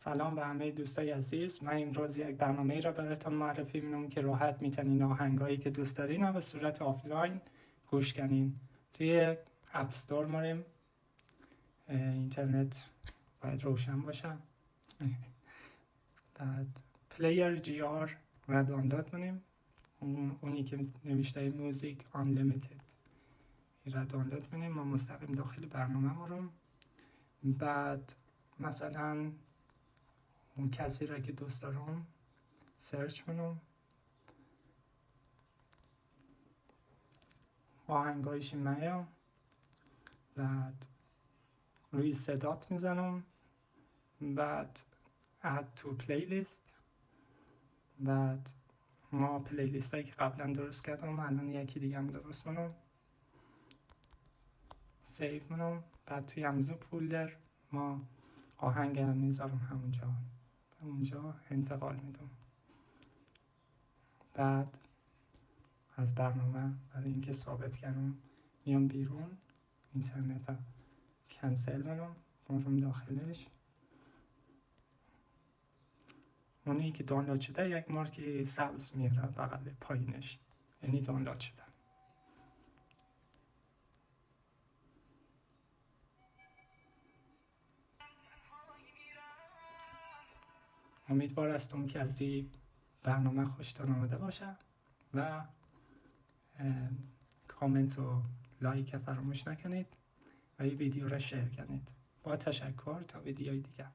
سلام به همه دوستای عزیز. من امروز یک برنامه را براتون معرفی می‌کنم که راحت میتونین آهنگایی که دوست دارین به صورت آفلاین گوش کنین. توی اپ استور ماریم، اینترنت باید روشن باشه. بعد پلیر جی آر را دانلود کنیم، اونی که نوشته موزیک آنلیمیتد را دانلود کنیم و مستقیم داخل برنامه مارم. بعد مثلا اون کسی را که دوست دارم سرچ کنم، آهنگایش میام، بعد روی صدات میزنم، بعد add to playlist. بعد ما پلیلیست هایی که قبلا درست کردم الان یکی دیگه هم درست کنم، سیو کنم. بعد توی همزو فولدر ما آهنگ هم میذارم، همونجا انتقال میدم. بعد از برنامه برای اینکه ثابت کنم میام بیرون، اینترنت رو کنسل کنم، برم داخلش. اونی که دانلود شده یک مارک سبز میاره بغل پایینش، یعنی دانلود شده. امیدوار هستم که از این برنامه خوشتون آمده باشه و کامنت و لایک فراموش نکنید و این ویدیو را شیر کنید. با تشکر، تا ویدیوی دیگه.